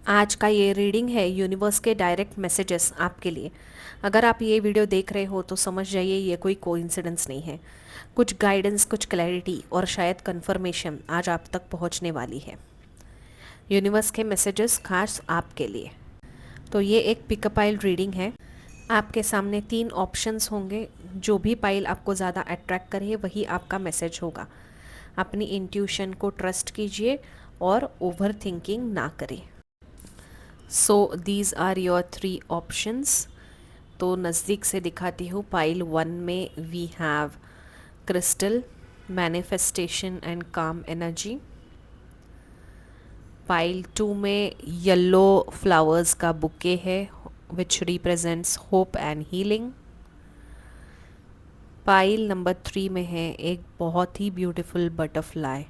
आज का ये रीडिंग है यूनिवर्स के डायरेक्ट मैसेजेस आपके लिए। अगर आप ये वीडियो देख रहे हो तो समझ जाइए ये कोई कोइंसिडेंस नहीं है। कुछ गाइडेंस, कुछ क्लैरिटी और शायद कंफर्मेशन आज आप तक पहुंचने वाली है। यूनिवर्स के मैसेजेस खास आपके लिए। तो ये एक पिकअप पाइल रीडिंग है। आपके सामने 3 ऑप्शंस होंगे। जो भी पाइल आपको ज़्यादा अट्रैक्ट करे वही आपका मैसेज होगा। अपनी इंट्यूशन को ट्रस्ट कीजिए और ओवर थिंकिंग ना करें। So these are your 3 options. तो नज़दीक से दिखाती हूँ। पाइल 1 में we have crystal, manifestation and calm energy. Pile 2 में येलो फ्लावर्स का बुके है which represents hope and healing. Pile number 3 में है एक बहुत ही ब्यूटीफुल बटरफ्लाई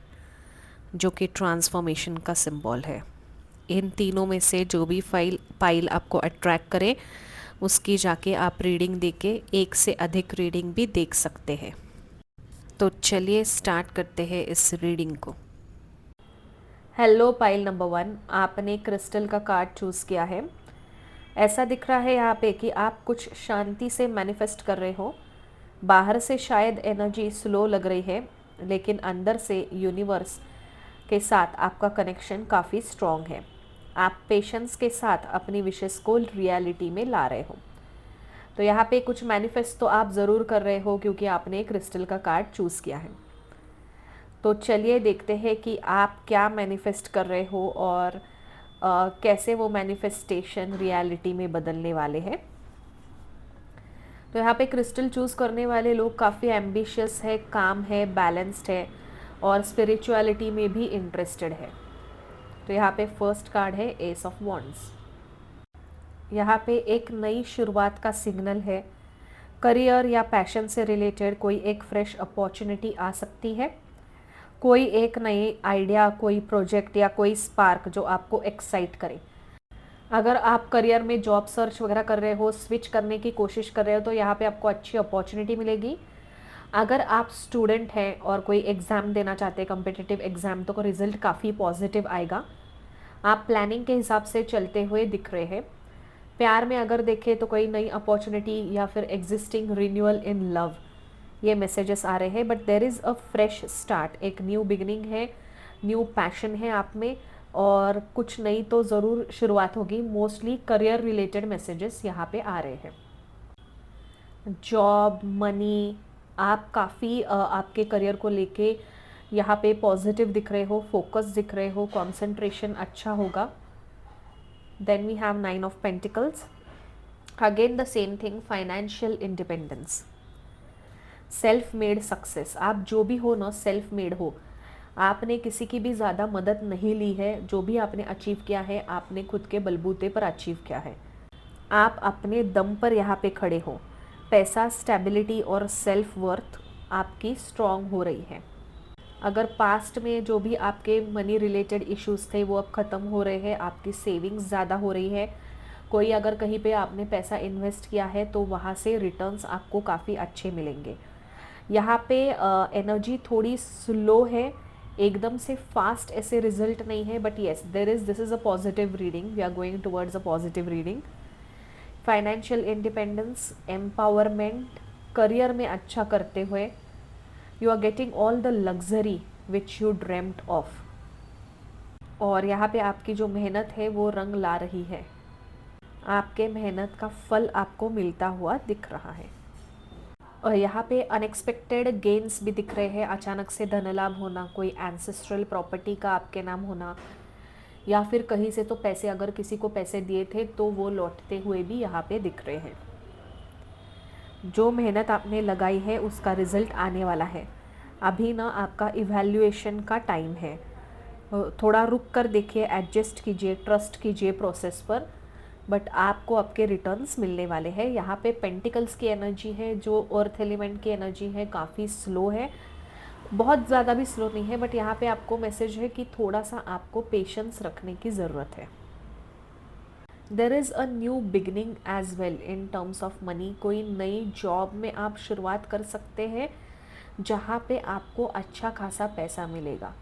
जो कि ट्रांसफॉर्मेशन का सिंबल है। इन तीनों में से जो भी पाइल आपको अट्रैक्ट करे उसकी जाके आप रीडिंग देके एक से अधिक रीडिंग भी देख सकते हैं। तो चलिए स्टार्ट करते हैं इस रीडिंग को। हेलो पाइल नंबर 1, आपने क्रिस्टल का कार्ड चूज़ किया है। ऐसा दिख रहा है यहाँ पे कि आप कुछ शांति से मैनिफेस्ट कर रहे हो। बाहर से शायद एनर्जी स्लो लग रही है लेकिन अंदर से यूनिवर्स के साथ आपका कनेक्शन काफ़ी स्ट्रॉन्ग है। आप पेशेंस के साथ अपनी विशेष को रियलिटी में ला रहे हो। तो यहाँ पे कुछ मैनिफेस्ट तो आप ज़रूर कर रहे हो क्योंकि आपने क्रिस्टल का कार्ड चूज़ किया है। तो चलिए देखते हैं कि आप क्या मैनिफेस्ट कर रहे हो और कैसे वो मैनिफेस्टेशन रियलिटी में बदलने वाले हैं। तो यहाँ पे क्रिस्टल चूज़ करने वाले लोग काफ़ी एम्बिशियस है, काम है, बैलेंस्ड है और स्पिरिचुअलिटी में भी इंटरेस्टेड है। तो यहाँ पे फर्स्ट कार्ड है एस ऑफ वॉन्ड्स। यहाँ पे एक नई शुरुआत का सिग्नल है। करियर या पैशन से रिलेटेड कोई एक फ्रेश अपॉर्चुनिटी आ सकती है। कोई एक नई आइडिया, कोई प्रोजेक्ट या कोई स्पार्क जो आपको एक्साइट करे। अगर आप करियर में जॉब सर्च वगैरह कर रहे हो, स्विच करने की कोशिश कर रहे हो तो यहाँ पे आपको अच्छी अपॉर्चुनिटी मिलेगी। अगर आप स्टूडेंट हैं और कोई एग्ज़ाम देना चाहते हैं, कम्पिटिटिव एग्ज़ाम, तो रिज़ल्ट काफ़ी पॉजिटिव आएगा। आप प्लानिंग के हिसाब से चलते हुए दिख रहे हैं। प्यार में अगर देखें तो कोई नई अपॉर्चुनिटी या फिर एग्जिस्टिंग रिन्यूअल इन लव, ये मैसेजेस आ रहे हैं। But there is a fresh start, एक न्यू बिगनिंग है, न्यू पैशन है आप में और कुछ नई तो ज़रूर शुरुआत होगी। मोस्टली करियर रिलेटेड मैसेजेस यहाँ पे आ रहे हैं। जॉब, मनी, आप काफ़ी आपके करियर को लेके यहाँ पे पॉजिटिव दिख रहे हो, फोकस दिख रहे हो, कंसंट्रेशन अच्छा होगा। Then we have 9 of pentacles. Again the same thing, financial independence, self made success. आप जो भी हो ना, सेल्फ मेड हो। आपने किसी की भी ज़्यादा मदद नहीं ली है। जो भी आपने अचीव किया है आपने खुद के बलबूते पर अचीव किया है। आप अपने दम पर यहाँ पे खड़े हो। पैसा, स्टेबिलिटी और सेल्फ वर्थ आपकी स्ट्रॉन्ग हो रही है। अगर पास्ट में जो भी आपके मनी रिलेटेड इश्यूज थे वो अब ख़त्म हो रहे हैं, आपकी सेविंग्स ज़्यादा हो रही है। कोई अगर कहीं पे आपने पैसा इन्वेस्ट किया है तो वहाँ से रिटर्न्स आपको काफ़ी अच्छे मिलेंगे। यहाँ पे एनर्जी थोड़ी स्लो है, एकदम से फास्ट ऐसे रिजल्ट नहीं है। But yes, this is a positive reading. We are going towards a positive reading. Financial independence, empowerment, career में अच्छा करते हुए you are getting all the luxury which you dreamed of. और यहाँ पे आपकी जो मेहनत है वो रंग ला रही है। आपके मेहनत का फल आपको मिलता हुआ दिख रहा है। और यहाँ पे अनएक्सपेक्टेड गेन्स भी दिख रहे हैं। अचानक से धन लाभ होना, कोई एंसेस्ट्रल प्रॉपर्टी का आपके नाम होना, या फिर कहीं से तो पैसे, अगर किसी को पैसे दिए थे तो वो लौटते हुए भी यहाँ पे दिख रहे हैं। जो मेहनत आपने लगाई है उसका रिजल्ट आने वाला है। अभी ना आपका इवैल्यूएशन का टाइम है। थोड़ा रुक कर देखिए, एडजस्ट कीजिए, ट्रस्ट कीजिए प्रोसेस पर। बट आपको आपके रिटर्न्स मिलने वाले हैं। यहाँ पे पेंटिकल्स की एनर्जी है, जो अर्थ एलिमेंट की एनर्जी है, काफ़ी स्लो है, बहुत ज़्यादा भी स्लो नहीं है। बट यहाँ पे आपको मैसेज है कि थोड़ा सा आपको पेशेंस रखने की ज़रूरत है। There is a new beginning as well in terms of money. कोई नई जॉब में आप शुरुआत कर सकते हैं जहाँ पे आपको अच्छा खासा पैसा मिलेगा।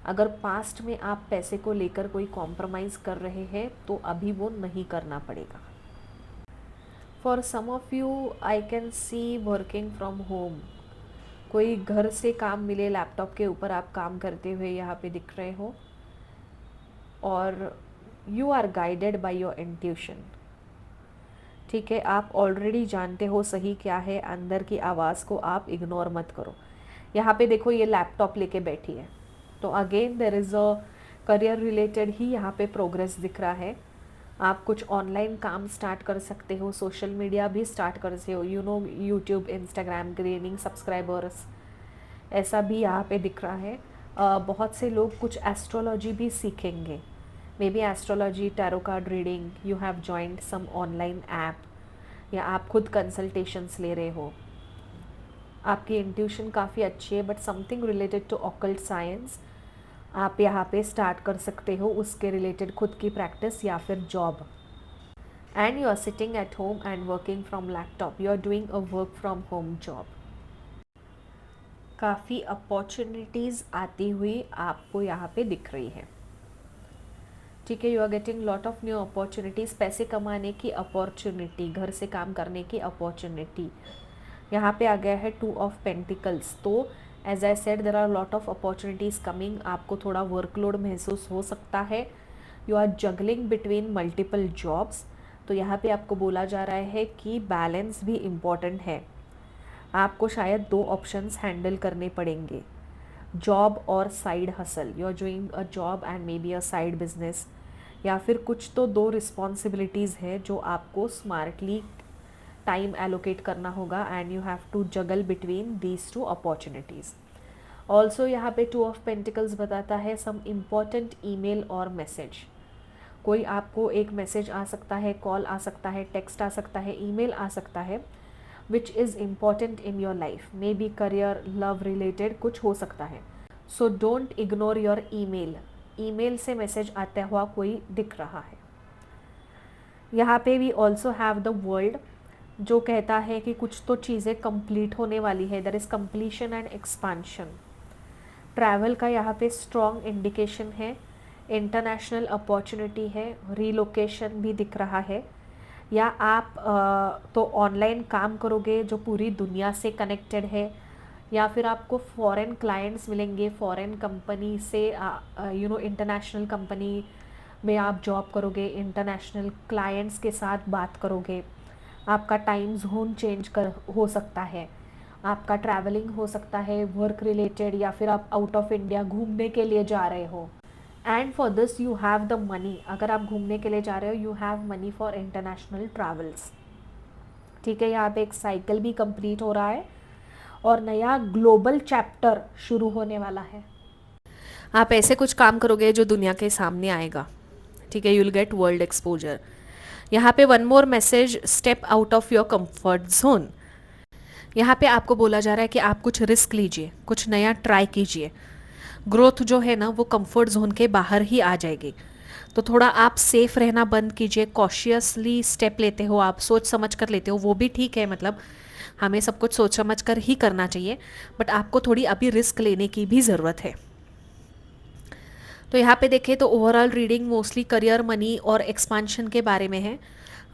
अगर पास्ट में आप पैसे को लेकर कोई कॉम्प्रोमाइज़ कर रहे हैं तो अभी वो नहीं करना पड़ेगा। For some of you I can see working from home, कोई घर से काम मिले, लैपटॉप के ऊपर आप काम करते हुए यहाँ पे दिख रहे हो, और you are guided by your intuition. ठीक है, आप ऑलरेडी जानते हो सही क्या है, अंदर की आवाज़ को आप इग्नोर मत करो। यहाँ पे देखो ये लैपटॉप लेके बैठी है, तो again there is a career related ही यहाँ पे प्रोग्रेस दिख रहा है। आप कुछ ऑनलाइन काम स्टार्ट कर सकते हो, सोशल मीडिया भी स्टार्ट कर सकते हो, यूट्यूब, इंस्टाग्राम, गेनिंग सब्सक्राइबर्स, ऐसा भी यहाँ पे दिख रहा है। बहुत से लोग कुछ एस्ट्रोलॉजी भी सीखेंगे, maybe astrology, tarot card reading, you have joined some online app, या आप खुद कंसल्टेशंस ले रहे हो। आपकी इंट्यूशन काफ़ी अच्छी है, but something related to occult science आप यहाँ पे स्टार्ट कर सकते हो, उसके रिलेटेड खुद की प्रैक्टिस या फिर job. And you are sitting at home and working from laptop, you are doing a work from home job. काफ़ी अपॉर्चुनिटीज़ आती हुई आपको यहाँ पे दिख रही है। ठीक है, you are getting lot of new opportunities, पैसे कमाने की अपॉर्चुनिटी, घर से काम करने की अपॉर्चुनिटी। यहाँ पे आ गया है 2 ऑफ पेंटिकल्स, तो as I said there are lot of opportunities coming. आपको थोड़ा वर्कलोड महसूस हो सकता है, you are juggling between multiple jobs. तो यहाँ पे आपको बोला जा रहा है कि बैलेंस भी इम्पॉर्टेंट है। आपको शायद 2 ऑप्शंस हैंडल करने पड़ेंगे, जॉब और side hustle, you are doing a job and maybe a side business, या फिर कुछ तो 2 रिस्पॉन्सिबिलिटीज़ है जो आपको स्मार्टली टाइम एलोकेट करना होगा, and you have to juggle between these 2 opportunities. Also यहाँ पे 2 ऑफ पेंटिकल्स बताता है सम इम्पॉर्टेंट ईमेल और मैसेज। कोई आपको एक मैसेज आ सकता है, कॉल आ सकता है, टेक्स्ट आ सकता है, ईमेल आ सकता है, which is important in your life, maybe career, love related कुछ हो सकता है। So don't ignore your email. Email से मैसेज आता हुआ कोई दिख रहा है। यहाँ पे we also have the world, जो कहता है कि कुछ तो चीज़ें कंप्लीट होने वाली है, there is completion and expansion. Travel का यहाँ पे स्ट्रॉन्ग इंडिकेशन है, इंटरनेशनल अपॉर्चुनिटी है, रीलोकेशन भी दिख रहा है, या आप तो ऑनलाइन काम करोगे जो पूरी दुनिया से कनेक्टेड है, या फिर आपको फॉरेन क्लाइंट्स मिलेंगे, फॉरेन कंपनी से इंटरनेशनल कंपनी में आप जॉब करोगे, इंटरनेशनल क्लाइंट्स के साथ बात करोगे। आपका टाइम जोन चेंज हो सकता है, आपका ट्रैवलिंग हो सकता है वर्क रिलेटेड, या फिर आप आउट ऑफ इंडिया घूमने के लिए जा रहे हो, and for this you have the money. अगर आप घूमने के लिए जा रहे हो, you have money for international travels. ठीक है, यहाँ पे एक साइकिल भी कंप्लीट हो रहा है और नया ग्लोबल चैप्टर शुरू होने वाला है। आप ऐसे कुछ काम करोगे जो दुनिया के सामने आएगा। ठीक है, you will get world exposure. यहाँ पे one more message, step out of your comfort zone. यहाँ पे आपको बोला जा रहा है कि आप कुछ रिस्क लीजिए, कुछ नया ट्राई कीजिए। ग्रोथ जो है ना वो कंफर्ट जोन के बाहर ही आ जाएगी, तो थोड़ा आप सेफ रहना बंद कीजिए, कॉशियसली स्टेप लेते हो, आप सोच समझ कर लेते हो, वो भी ठीक है, मतलब हमें सब कुछ सोच समझ कर ही करना चाहिए, बट आपको थोड़ी अभी रिस्क लेने की भी ज़रूरत है। तो यहाँ पे देखें तो overall reading mostly career, money और एक्सपांशन के बारे में है।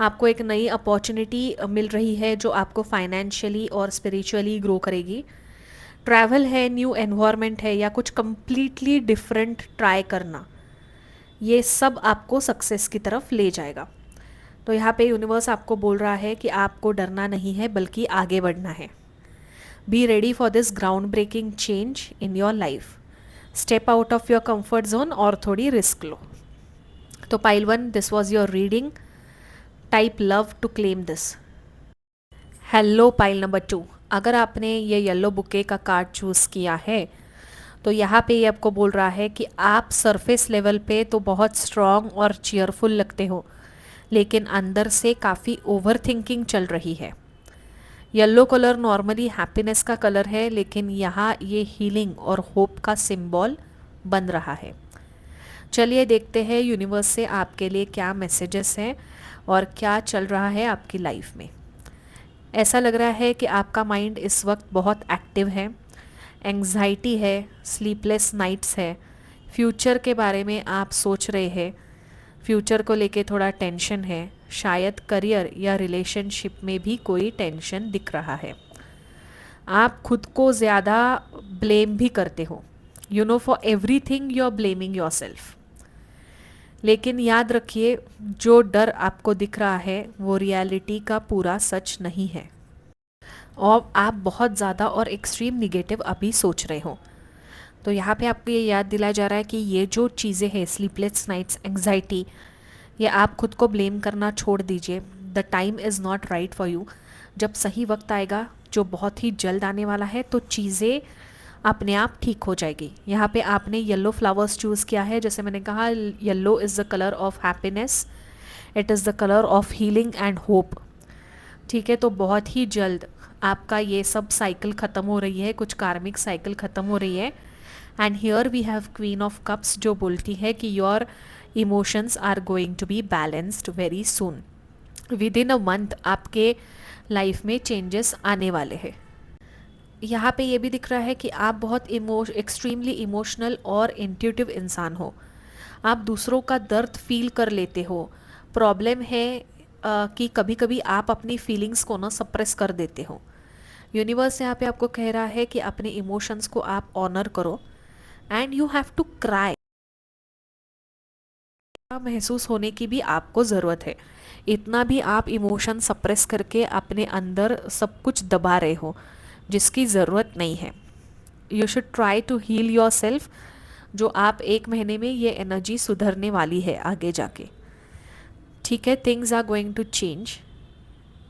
आपको एक नई अपॉर्चुनिटी मिल रही है जो आपको फाइनेंशियली और स्पिरिचुअली ग्रो करेगी। ट्रैवल है, न्यू एनवायरनमेंट है, या कुछ कंप्लीटली डिफरेंट ट्राई करना, ये सब आपको सक्सेस की तरफ ले जाएगा। तो यहाँ पे यूनिवर्स आपको बोल रहा है कि आपको डरना नहीं है बल्कि आगे बढ़ना है। Be ready for this ground breaking change in your life. Step out of your comfort zone और थोड़ी रिस्क लो। तो pile 1, this was your reading. Type love to claim this. Hello pile number 2, अगर आपने ये येलो बुके का card choose किया है तो यहाँ पे ये आपको बोल रहा है कि आप सरफेस लेवल पे तो बहुत स्ट्रॉन्ग और चीयरफुल लगते हो, लेकिन अंदर से काफ़ी ओवर थिंकिंग चल रही है। येलो कलर नॉर्मली हैप्पीनेस का कलर है, लेकिन यहाँ ये हीलिंग और होप का सिंबल बन रहा है। चलिए देखते हैं यूनिवर्स से आपके लिए क्या मैसेजेस हैं और क्या चल रहा है आपकी लाइफ में। ऐसा लग रहा है कि आपका माइंड इस वक्त बहुत एक्टिव है, एंग्जाइटी है, स्लीपलेस नाइट्स है, फ्यूचर के बारे में आप सोच रहे हैं, फ्यूचर को लेके थोड़ा टेंशन है, शायद करियर या रिलेशनशिप में भी कोई टेंशन दिख रहा है। आप खुद को ज़्यादा ब्लेम भी करते हो, you know for everything you are blaming yourself. लेकिन याद रखिए, जो डर आपको दिख रहा है वो रियलिटी का पूरा सच नहीं है, और आप बहुत ज़्यादा और एक्सट्रीम निगेटिव अभी सोच रहे हो। तो यहाँ पे आपको ये याद दिलाया जा रहा है कि ये जो चीज़ें हैं, स्लीपलेस नाइट्स, एंग्जाइटी, ये आप खुद को ब्लेम करना छोड़ दीजिए। The time is not right for you. जब सही वक्त आएगा, जो बहुत ही जल्द आने वाला है, तो चीज़ें अपने आप ठीक हो जाएगी। यहाँ पे आपने येलो फ्लावर्स चूज़ किया है। जैसे मैंने कहा, yellow is the colour of happiness, it is the colour of healing and hope. ठीक है, तो बहुत ही जल्द आपका ये सब साइकिल ख़त्म हो रही है, कुछ कार्मिक साइकिल ख़त्म हो रही है। And here we have queen of cups, जो बोलती है कि your emotions are going to be balanced very soon. Within a month आपके लाइफ में चेंजेस आने वाले हैं। यहाँ पे ये भी दिख रहा है कि आप बहुत एक्सट्रीमली इमोशनल और इंट्यूटिव इंसान हो। आप दूसरों का दर्द फील कर लेते हो। प्रॉब्लम है कि कभी कभी आप अपनी फीलिंग्स को ना सप्रेस कर देते हो। यूनिवर्स यहाँ पे आपको कह रहा है कि अपने इमोशंस को आप ऑनर करो, and you have to cry. महसूस होने की भी आपको ज़रूरत है। इतना भी आप इमोशन सप्रेस करके अपने अंदर सब कुछ दबा रहे हो, जिसकी ज़रूरत नहीं है। You should try to heal yourself. जो आप 1 महीने में ये एनर्जी सुधरने वाली है आगे जाके। ठीक है, things are going to change.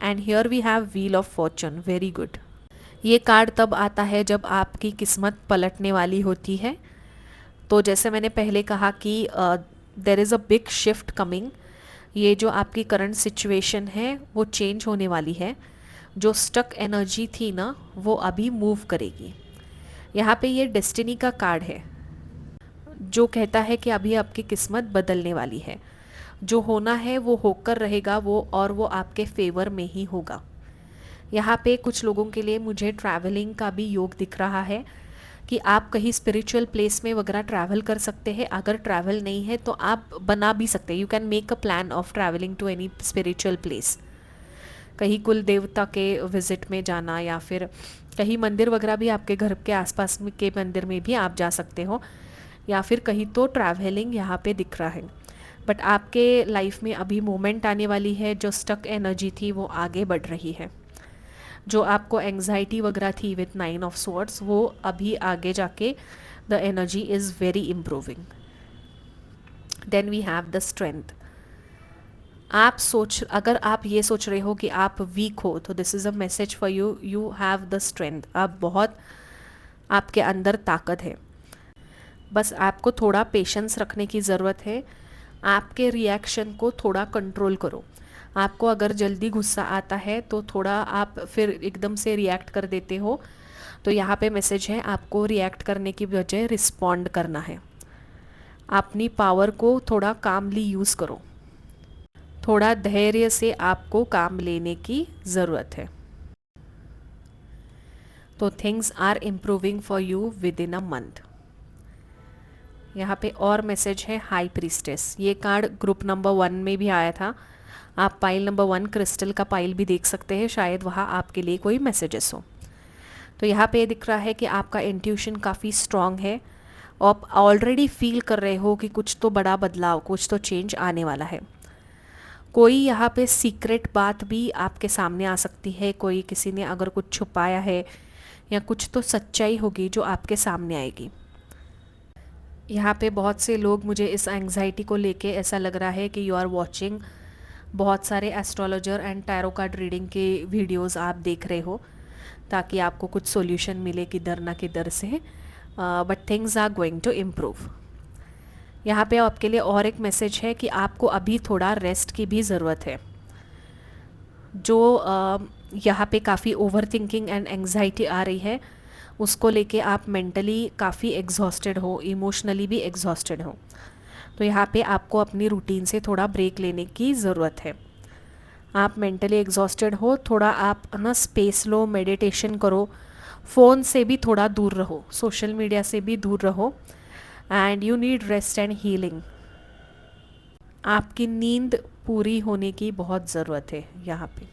And here we have wheel of fortune, very good. ये कार्ड तब आता है जब आपकी किस्मत पलटने वाली होती है। तो जैसे मैंने पहले कहा कि देर is a big shift coming. ये जो आपकी करंट सिचुएशन है वो चेंज होने वाली है। जो स्टक एनर्जी थी ना, वो अभी मूव करेगी। यहाँ पे ये डेस्टिनी का कार्ड है, जो कहता है कि अभी आपकी किस्मत बदलने वाली है। जो होना है वो होकर रहेगा वो, और वो आपके फेवर में ही होगा। यहाँ पे कुछ लोगों के लिए मुझे ट्रैवलिंग का भी योग दिख रहा है कि आप कहीं स्पिरिचुअल प्लेस में वगैरह ट्रैवल कर सकते हैं। अगर ट्रैवल नहीं है तो आप बना भी सकते हैं। You can make a plan of travelling to any spiritual place. कहीं कुल देवता के विजिट में जाना, या फिर कहीं मंदिर वगैरह भी आपके घर के आसपास के मंदिर में भी आप जा सकते हो, या फिर कहीं तो ट्रैवलिंग यहाँ पे दिख रहा है। बट आपके लाइफ में अभी मोमेंट आने वाली है, जो स्टक एनर्जी थी वो आगे बढ़ रही है। जो आपको एंग्जाइटी वगैरह थी विथ 9 ऑफ स्वॉर्ड्स, वो अभी आगे जाके the energy is very improving. Then we have the strength. अगर आप ये सोच रहे हो कि आप वीक हो, तो this is a message for you. You have the strength. आप बहुत, आपके अंदर ताकत है। बस आपको थोड़ा पेशेंस रखने की ज़रूरत है। आपके रिएक्शन को थोड़ा कंट्रोल करो। आपको अगर जल्दी गुस्सा आता है तो थोड़ा आप फिर एकदम से रिएक्ट कर देते हो। तो यहाँ पे मैसेज है, आपको रिएक्ट करने की बजाय रिस्पॉन्ड करना है। अपनी पावर को थोड़ा कामली यूज़ करो। थोड़ा धैर्य से आपको काम लेने की ज़रूरत है। तो things are improving for you within a month. यहाँ पे और मैसेज है, हाई प्रीस्टेस। ये कार्ड ग्रुप नंबर 1 में भी आया था। आप पाइल नंबर 1 क्रिस्टल का पाइल भी देख सकते हैं, शायद वहाँ आपके लिए कोई मैसेजेस हो। तो यहाँ पे दिख रहा है कि आपका इंट्यूशन काफ़ी स्ट्रॉन्ग है। आप ऑलरेडी फील कर रहे हो कि कुछ तो बड़ा बदलाव, कुछ तो चेंज आने वाला है। कोई यहाँ पे सीक्रेट बात भी आपके सामने आ सकती है। कोई, किसी ने अगर कुछ छुपाया है, या कुछ तो सच्चाई होगी जो आपके सामने आएगी। यहाँ पे बहुत से लोग, मुझे इस एंग्जाइटी को लेके ऐसा लग रहा है कि यू आर वॉचिंग बहुत सारे astrologer and tarot card reading के वीडियोस आप देख रहे हो, ताकि आपको कुछ सॉल्यूशन मिले किधर ना किधर से। But things are going to improve. यहाँ पे आपके लिए और एक मैसेज है कि आपको अभी थोड़ा रेस्ट की भी ज़रूरत है। जो यहाँ पे काफ़ी ओवर थिंकिंग एंड एंग्जाइटी आ रही है, उसको लेके आप मेंटली काफ़ी एग्जॉस्टेड हो, इमोशनली भी एग्जॉस्टेड हो। तो यहाँ पे आपको अपनी रूटीन से थोड़ा ब्रेक लेने की ज़रूरत है। आप मेंटली एग्जॉस्टेड हो, थोड़ा आप ना स्पेस लो, मेडिटेशन करो, फ़ोन से भी थोड़ा दूर रहो, सोशल मीडिया से भी दूर रहो। And you need rest and healing. आपकी नींद पूरी होने की बहुत ज़रूरत है। यहाँ पे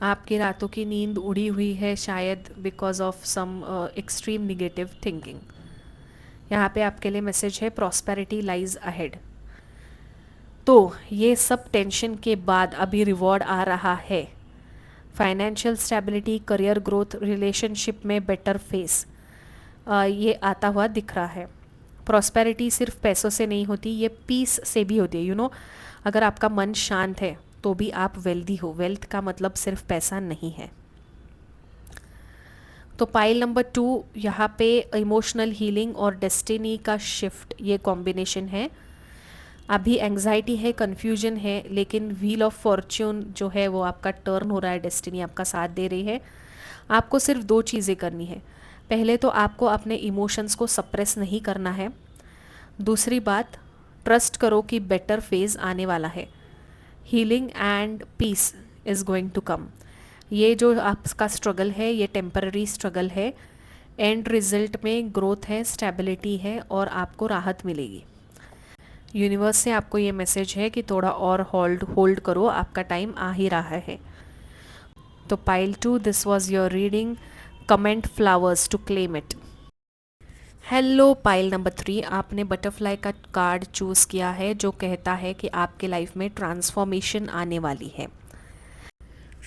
आपकी रातों की नींद उड़ी हुई है शायद because of some extreme negative thinking. यहाँ पे आपके लिए मैसेज है प्रॉस्पेरिटी लाइज अहेड। तो ये सब टेंशन के बाद अभी रिवॉर्ड आ रहा है। Financial stability, career growth, relationship में बेटर फेस, ये आता हुआ दिख रहा है। प्रॉस्पेरिटी सिर्फ पैसों से नहीं होती, ये पीस से भी होती है। यू नो, अगर आपका मन शांत है तो भी आप वेल्दी हो। वेल्थ का मतलब सिर्फ पैसा नहीं है। तो पाइल नंबर 2, यहाँ पे इमोशनल हीलिंग और डेस्टिनी का शिफ्ट, ये कॉम्बिनेशन है। अभी एंग्जाइटी है, कन्फ्यूजन है, लेकिन व्हील ऑफ फॉर्च्यून जो है वो आपका टर्न हो रहा है, डेस्टिनी आपका साथ दे रही है। आपको सिर्फ 2 चीज़ें करनी है। पहले तो आपको अपने इमोशंस को सप्रेस नहीं करना है। दूसरी बात, ट्रस्ट करो कि बेटर फेज आने वाला है। Healing and peace is going to come. ये जो आपका स्ट्रगल है ये टेम्पररी स्ट्रगल है। एंड रिजल्ट में ग्रोथ है, स्टेबिलिटी है और आपको राहत मिलेगी। यूनिवर्स से आपको ये मैसेज है कि थोड़ा और होल्ड करो, आपका टाइम आ ही रहा है। तो pile 2, this was your reading. Comment flowers to claim it. Hello pile number 3, आपने बटरफ्लाई का कार्ड चूज़ किया है जो कहता है कि आपके लाइफ में ट्रांसफॉर्मेशन आने वाली है।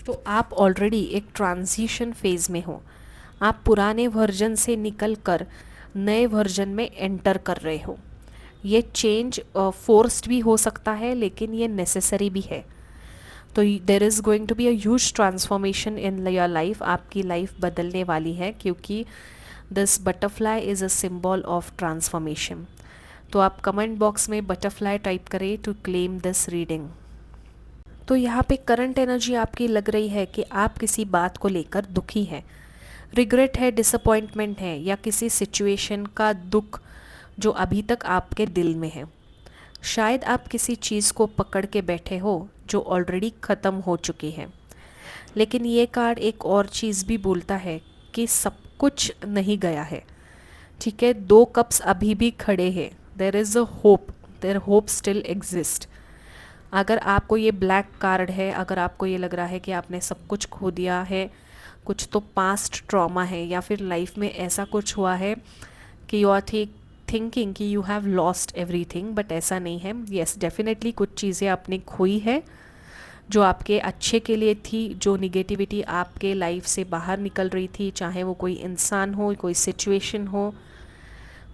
तो आप ऑलरेडी एक ट्रांजिशन फेज़ में हो। आप पुराने वर्जन से निकल कर नए वर्जन में एंटर कर रहे हो। ये चेंज फोर्स्ड भी हो सकता है लेकिन ये नेसेसरी भी है। तो there is going to be a huge transformation in your life. आपकी लाइफ बदलने वाली है क्योंकि this butterfly is a symbol of transformation. तो आप कमेंट बॉक्स में बटरफ्लाई टाइप करें टू क्लेम दिस रीडिंग। तो यहाँ पे करंट एनर्जी आपकी लग रही है कि आप किसी बात को लेकर दुखी हैं, रिग्रेट है, डिसअपॉइंटमेंट है या किसी सिचुएशन का दुख जो अभी तक आपके दिल में है। शायद आप किसी चीज़ को पकड़ के बैठे हो जो ऑलरेडी ख़त्म हो चुकी है। लेकिन ये कार्ड एक और चीज़ भी बोलता है कि सब कुछ नहीं गया है। ठीक है, 2 कप्स अभी भी खड़े हैं। There is a hope, there hope still exist. अगर आपको ये ब्लैक कार्ड है, अगर आपको ये लग रहा है कि आपने सब कुछ खो दिया है, कुछ तो पास्ट ट्रॉमा है या फिर लाइफ में ऐसा कुछ हुआ है कि यू आर थिंकिंग कि you have lost everything, but ऐसा नहीं है। येस, डेफिनेटली कुछ चीज़ें आपने खोई है जो आपके अच्छे के लिए थी, जो निगेटिविटी आपके लाइफ से बाहर निकल रही थी, चाहे वो कोई इंसान हो, कोई सिचुएशन हो,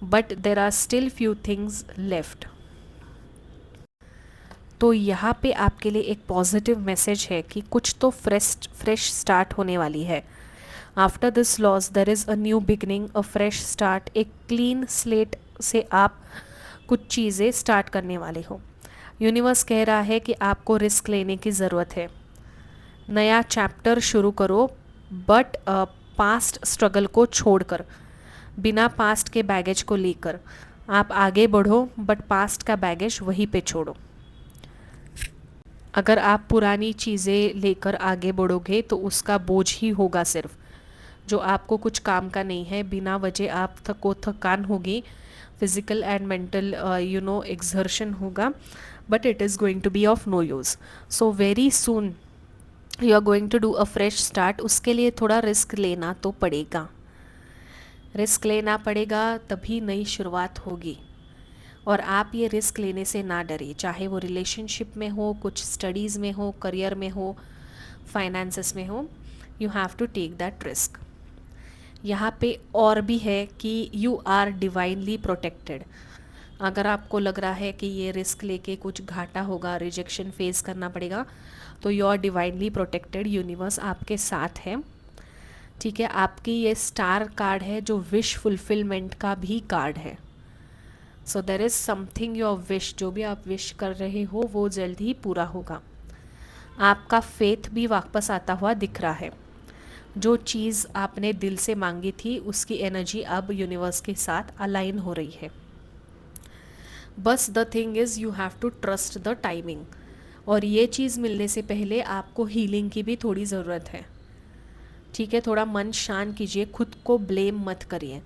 but there are still few things left. तो यहाँ पे आपके लिए एक पॉजिटिव मैसेज है कि कुछ तो फ्रेश स्टार्ट होने वाली है। After this loss there is a new beginning, a fresh start. एक क्लीन स्लेट से आप कुछ चीज़ें स्टार्ट करने वाले हो। यूनिवर्स कह रहा है कि आपको रिस्क लेने की ज़रूरत है। नया चैप्टर शुरू करो, बट पास्ट स्ट्रगल को छोड़कर, बिना पास्ट के बैगेज को लेकर आप आगे बढ़ो, बट पास्ट का बैगेज वहीं पे छोड़ो। अगर आप पुरानी चीज़ें लेकर आगे बढ़ोगे तो उसका बोझ ही होगा सिर्फ, जो आपको कुछ काम का नहीं है। बिना वजह आप थकान होगी, फिजिकल एंड मेंटल एक्सर्शन होगा, but it is going to be of no use. So very soon you are going to do a fresh start. उसके लिए थोड़ा रिस्क लेना तो पड़ेगा, रिस्क लेना पड़ेगा, तभी नई शुरुआत होगी। और आप ये रिस्क लेने से ना डरिए, चाहे वो रिलेशनशिप में हो, कुछ स्टडीज़ में हो, करियर में हो, फाइनेंसेस में हो, you have to take that risk. यहाँ पे और भी है कि यू आर डिवाइनली प्रोटेक्टेड। अगर आपको लग रहा है कि ये रिस्क लेके कुछ घाटा होगा, रिजेक्शन फेस करना पड़ेगा, तो you are divinely protected. Universe आपके साथ है। ठीक है, आपकी ये स्टार कार्ड है जो विश फुलफिलमेंट का भी कार्ड है। So there is something your wish, जो भी आप विश कर रहे हो वो जल्द ही पूरा होगा। आपका फेथ भी वापस आता हुआ दिख रहा है। जो चीज़ आपने दिल से मांगी थी उसकी एनर्जी अब यूनिवर्स के साथ अलाइन हो रही है। बस the thing is you have to trust the timing. और ये चीज़ मिलने से पहले आपको हीलिंग की भी थोड़ी ज़रूरत है। ठीक है, थोड़ा मन शांत कीजिए, खुद को ब्लेम मत करिए।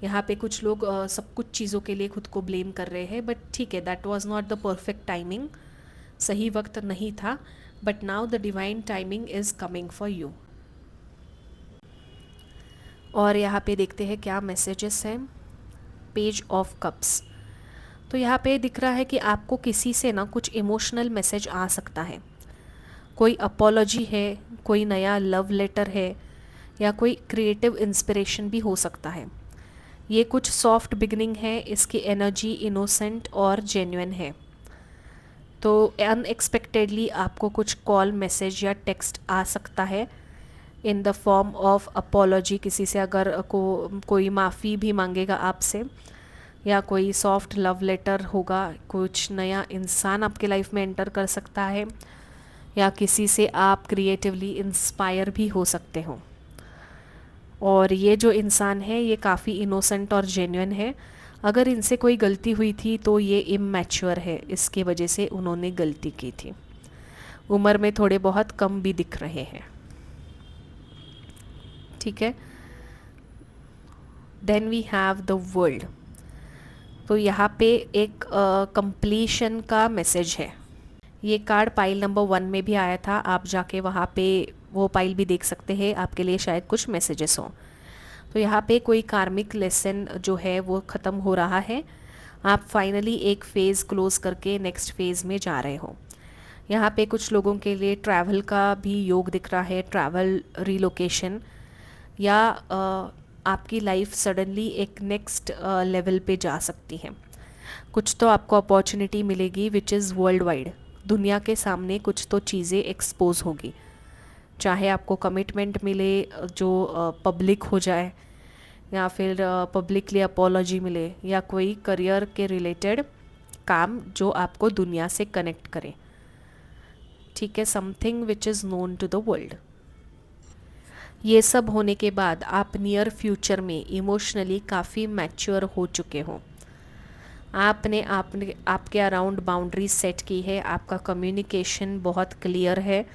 यहाँ पे कुछ लोग सब कुछ चीज़ों के लिए खुद को ब्लेम कर रहे हैं, बट ठीक है, that was not the perfect timing, सही वक्त नहीं था, but now the divine timing is coming for you. और यहाँ पे देखते हैं क्या मैसेजेस हैं। पेज ऑफ कप्स, तो यहाँ पे दिख रहा है कि आपको किसी से ना कुछ इमोशनल मैसेज आ सकता है, कोई अपॉलॉजी है, कोई नया लव लेटर है, या कोई क्रिएटिव इंस्पिरेशन भी हो सकता है। ये कुछ सॉफ्ट बिगनिंग है, इसकी एनर्जी इनोसेंट और जेन्युइन है। तो अनएक्सपेक्टेडली आपको कुछ कॉल, मैसेज या टेक्स्ट आ सकता है in the form of apology. किसी से अगर कोई माफ़ी भी मांगेगा आपसे, या कोई सॉफ्ट लव लेटर होगा, कुछ नया इंसान आपके लाइफ में एंटर कर सकता है, या किसी से आप क्रिएटिवली इंस्पायर भी हो सकते हो। और ये जो इंसान है ये काफ़ी इनोसेंट और जेन्युइन है। अगर इनसे कोई गलती हुई थी तो ये इमैच्योर है, इसके वजह से उन्होंने गलती की थी। उम्र में थोड़े बहुत कम भी दिख रहे हैं, ठीक है। Then we have the world, तो यहाँ पे एक कंप्लीशन का मैसेज है। ये कार्ड पाइल नंबर 1 में भी आया था, आप जाके वहाँ पे वो पाइल भी देख सकते हैं, आपके लिए शायद कुछ मैसेजेस हों। तो यहाँ पे कोई कार्मिक लेसन जो है वो ख़त्म हो रहा है, आप फाइनली एक फ़ेज़ क्लोज़ करके नेक्स्ट फेज़ में जा रहे हो। यहाँ पे कुछ लोगों के लिए ट्रैवल का भी योग दिख रहा है, ट्रैवल, रिलोकेशन, या आपकी लाइफ सडनली एक नेक्स्ट लेवल पे जा सकती है। कुछ तो आपको अपॉर्चुनिटी मिलेगी विच इज़ वर्ल्ड वाइड, दुनिया के सामने कुछ तो चीज़ें एक्सपोज होगी, चाहे आपको कमिटमेंट मिले जो पब्लिक हो जाए, या फिर पब्लिकली अपॉलॉजी मिले, या कोई करियर के रिलेटेड काम जो आपको दुनिया से कनेक्ट करे, ठीक है, something which is known to the world. ये सब होने के बाद आप नियर फ्यूचर में इमोशनली काफ़ी मैच्योर हो चुके हो। आपने आपके अराउंड बाउंड्री सेट की है, आपका कम्युनिकेशन बहुत क्लियर है,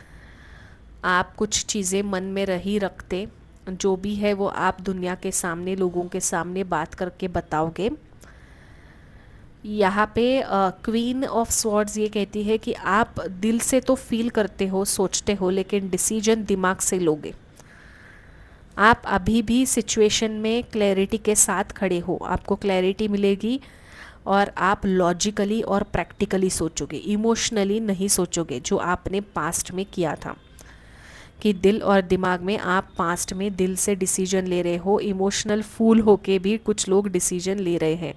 आप कुछ चीज़ें मन में रही रखते, जो भी है वो आप दुनिया के सामने, लोगों के सामने बात करके बताओगे। यहाँ पे क्वीन ऑफ स्वॉर्ड्स ये कहती है कि आप दिल से तो फील करते हो, सोचते हो, लेकिन डिसीजन दिमाग से लोगे। आप अभी भी सिचुएशन में क्लैरिटी के साथ खड़े हो, आपको क्लैरिटी मिलेगी, और आप लॉजिकली और प्रैक्टिकली सोचोगे, इमोशनली नहीं सोचोगे जो आपने पास्ट में किया था, कि दिल और दिमाग में आप पास्ट में दिल से डिसीजन ले रहे हो, इमोशनल फूल होके भी कुछ लोग डिसीजन ले रहे हैं,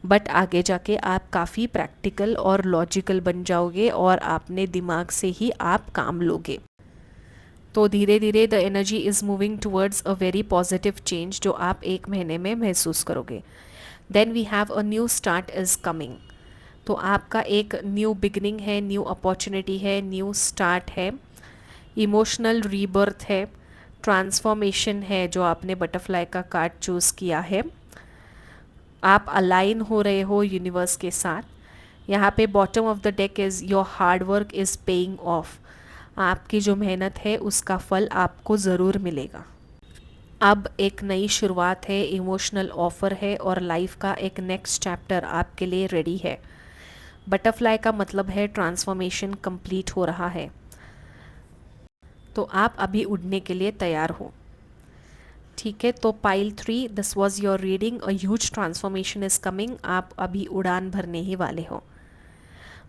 बट आगे जाके आप काफ़ी प्रैक्टिकल और लॉजिकल बन जाओगे और आपने दिमाग से ही आप काम लोगे। तो धीरे धीरे the energy is moving towards a very positive change, जो आप 1 महीने में महसूस करोगे। Then we have a new start is coming, तो आपका एक न्यू बिगनिंग है, न्यू अपॉर्चुनिटी है, न्यू स्टार्ट है, इमोशनल रीबर्थ है, ट्रांसफॉर्मेशन है, जो आपने बटरफ्लाई का कार्ड चूज़ किया है। आप अलाइन हो रहे हो यूनिवर्स के साथ। यहाँ पे bottom of the deck is your hard work is paying off, आपकी जो मेहनत है उसका फल आपको ज़रूर मिलेगा। अब एक नई शुरुआत है, इमोशनल ऑफ़र है, और लाइफ का एक नेक्स्ट चैप्टर आपके लिए रेडी है। बटरफ्लाई का मतलब है ट्रांसफॉर्मेशन कंप्लीट हो रहा है, तो आप अभी उड़ने के लिए तैयार हो, ठीक है। तो pile 3, this was your reading, a huge transformation is coming, आप अभी उड़ान भरने ही वाले हो।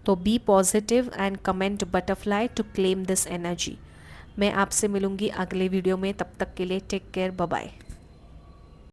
तो be positive and comment butterfly to claim this energy. मैं आपसे मिलूँगी अगले वीडियो में, तब तक के लिए टेक केयर, बाय बाय।